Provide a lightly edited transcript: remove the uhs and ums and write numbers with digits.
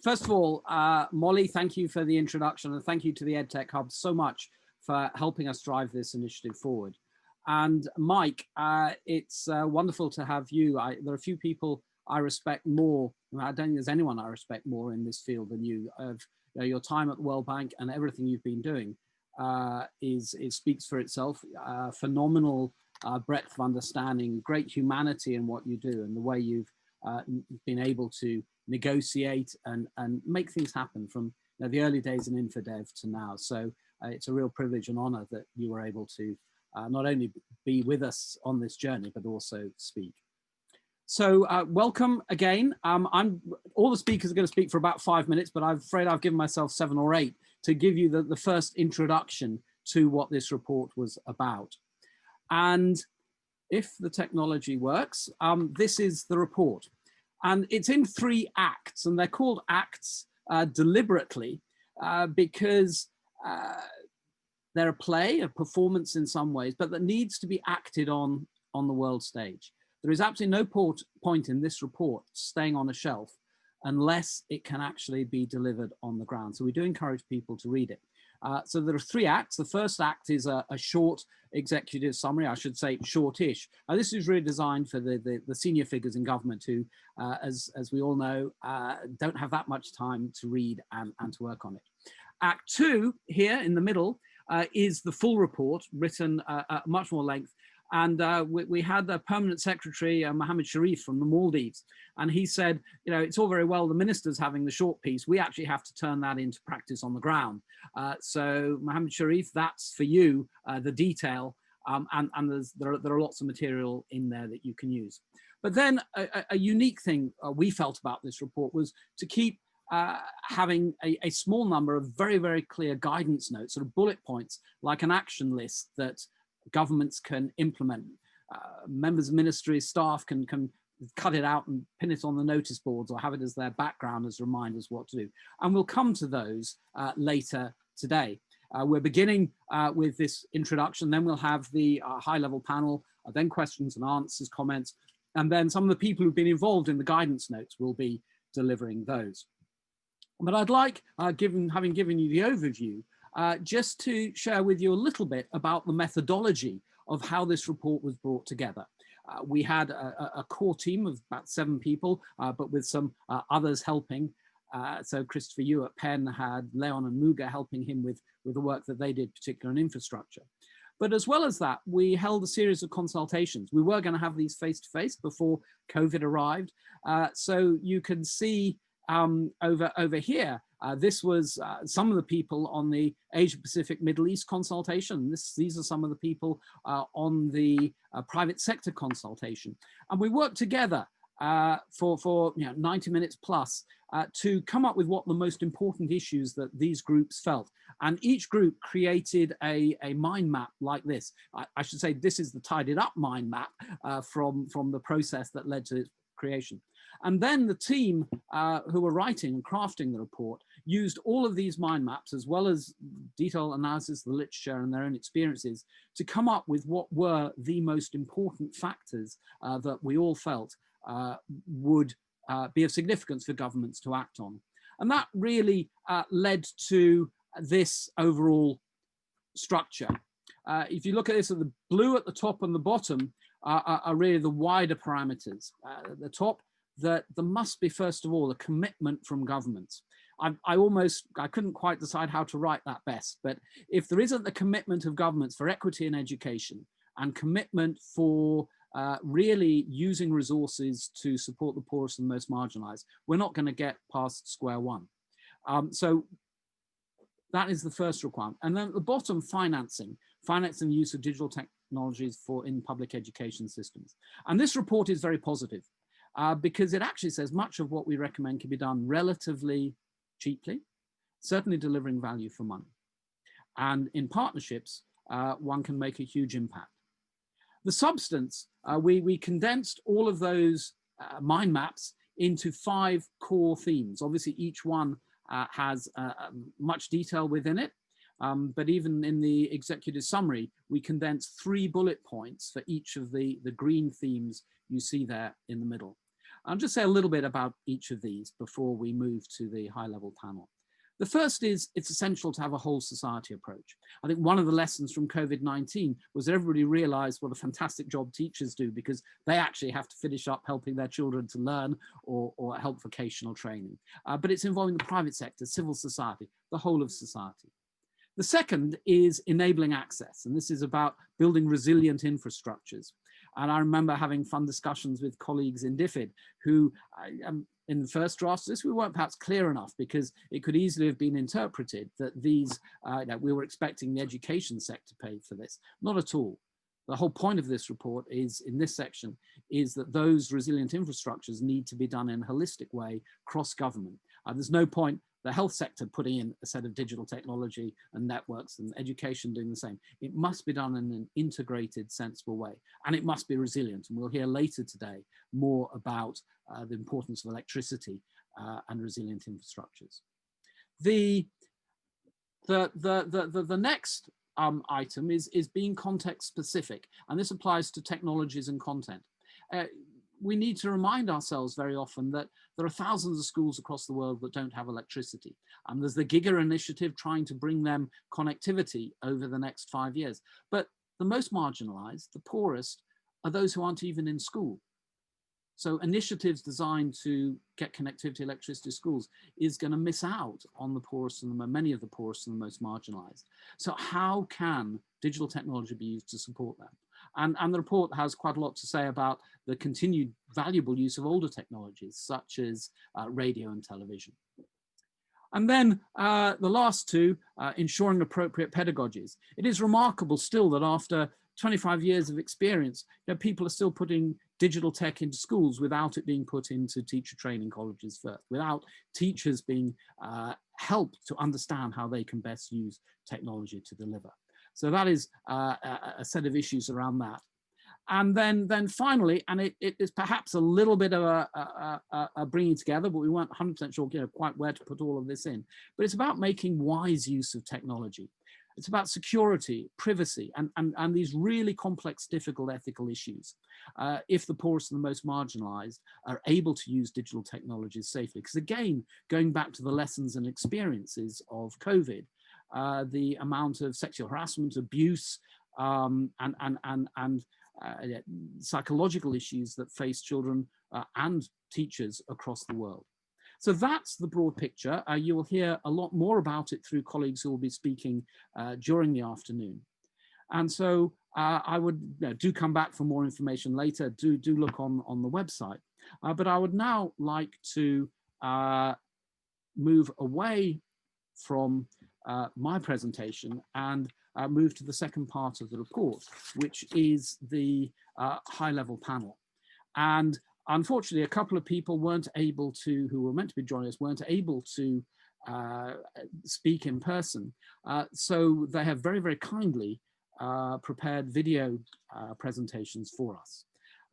First of all, Molly, thank you for the introduction, and thank you to the EdTech Hub so much for helping us drive this initiative forward. And Mike, it's wonderful to have you. There are a few people I respect more. I don't think there's anyone I respect more in this field than you. Your time at the World Bank and everything you've been doing speaks for itself. Phenomenal breadth of understanding, great humanity in what you do, and the way you've been able to negotiate and make things happen from the early days in InfoDev to now. So it's a real privilege and honor that you were able to not only be with us on this journey, but also speak. So welcome again. All the speakers are going to speak for about 5 minutes, but I'm afraid I've given myself 7 or 8 to give you the first introduction to what this report was about. And if the technology works, this is the report. And it's in 3 acts, and they're called acts deliberately because they're a play, a performance in some ways, but that needs to be acted on the world stage. There is absolutely no point in this report staying on a shelf unless it can actually be delivered on the ground. So we do encourage people to read it. So there are 3 acts. The first act is a short executive summary, I should say shortish. This is really designed for the senior figures in government who, as we all know, don't have that much time to read and to work on it. Act 2 here in the middle is the full report written at much more length. And we had the permanent secretary, Mohammed Sharif from the Maldives, and he said, it's all very well the ministers having the short piece. We actually have to turn that into practice on the ground. So Mohammed Sharif, that's for you, the detail, and there are lots of material in there that you can use. But then a unique thing we felt about this report was to keep having a small number of very, very clear guidance notes, sort of bullet points, like an action list that governments can implement. Members of ministries, staff can cut it out and pin it on the notice boards or have it as their background as reminders what to do. And we'll come to those later today. We're beginning with this introduction, then we'll have the high-level panel, then questions and answers, comments, and then some of the people who've been involved in the guidance notes will be delivering those. But I'd like, having given you the overview, just to share with you a little bit about the methodology of how this report was brought together. We had a core team of about 7 people, but with some others helping. So Christopher Yu at Penn had Leon and Muga helping him with the work that they did, particularly on infrastructure. But as well as that, we held a series of consultations. We were going to have these face-to-face before COVID arrived. So you can see over here, this was some of the people on the Asia Pacific Middle East consultation. These are some of the people on the private sector consultation. And we worked together for 90 minutes plus to come up with what the most important issues that these groups felt. And each group created a mind map like this. I should say this is the tidied up mind map from the process that led to its creation. And then the team who were writing and crafting the report used all of these mind maps as well as detailed analysis of the literature and their own experiences to come up with what were the most important factors that we all felt would be of significance for governments to act on. And that really led to this overall structure. If you look at this, the blue at the top and the bottom are really the wider parameters. At the top, that there must be, first of all, a commitment from governments. I couldn't quite decide how to write that best, but if there isn't the commitment of governments for equity in education and commitment for really using resources to support the poorest and most marginalized, we're not going to get past square one. So that is the first requirement. And then at the bottom, financing use of digital technologies in public education systems. And this report is very positive. Because it actually says much of what we recommend can be done relatively cheaply, certainly delivering value for money. And in partnerships, one can make a huge impact. The substance, we condensed all of those mind maps into 5 core themes. Obviously, each one has much detail within it. But even in the executive summary, we condensed 3 bullet points for each of the green themes you see there in the middle. I'll just say a little bit about each of these before we move to the high-level panel. The first is it's essential to have a whole society approach. I think one of the lessons from COVID-19 was everybody realized what a fantastic job teachers do, because they actually have to finish up helping their children to learn or help vocational training. But it's involving the private sector, civil society, the whole of society. The second is enabling access, and this is about building resilient infrastructures. And I remember having fun discussions with colleagues in DFID who, in the first drafts of this, we weren't perhaps clear enough, because it could easily have been interpreted that these, that we were expecting the education sector to pay for this. Not at all. The whole point of this report is, in this section, is that those resilient infrastructures need to be done in a holistic way, cross-government. There's no point the health sector putting in a set of digital technology and networks, and education doing the same. It must be done in an integrated, sensible way, and it must be resilient. And we'll hear later today more about the importance of electricity and resilient infrastructures. The next item is being context specific, and this applies to technologies and content. We need to remind ourselves very often that there are thousands of schools across the world that don't have electricity. And there's the Giga initiative trying to bring them connectivity over the next 5 years. But the most marginalized, the poorest, are those who aren't even in school. So initiatives designed to get connectivity, electricity to schools is going to miss out on the poorest and many of the poorest and the most marginalized. So how can digital technology be used to support them? And the report has quite a lot to say about the continued valuable use of older technologies, such as radio and television. And then the last two, ensuring appropriate pedagogies. It is remarkable still that after 25 years of experience, people are still putting digital tech into schools without it being put into teacher training colleges first, without teachers being helped to understand how they can best use technology to deliver. So that is a set of issues around that. And then finally, and it is perhaps a little bit of a bringing together, but we weren't 100% sure quite where to put all of this in, but it's about making wise use of technology. It's about security, privacy, and these really complex, difficult ethical issues. If the poorest and the most marginalized are able to use digital technologies safely. Because again, going back to the lessons and experiences of COVID, the amount of sexual harassment, abuse, and psychological issues that face children and teachers across the world. So that's the broad picture. You will hear a lot more about it through colleagues who will be speaking during the afternoon. And so I would do come back for more information later. Do look on the website. But I would now like to move away from my presentation and move to the second part of the report, which is the high-level panel. And unfortunately, a couple of people weren't able to, who were meant to be joining us, weren't able to speak in person. So they have very, very kindly prepared video presentations for us.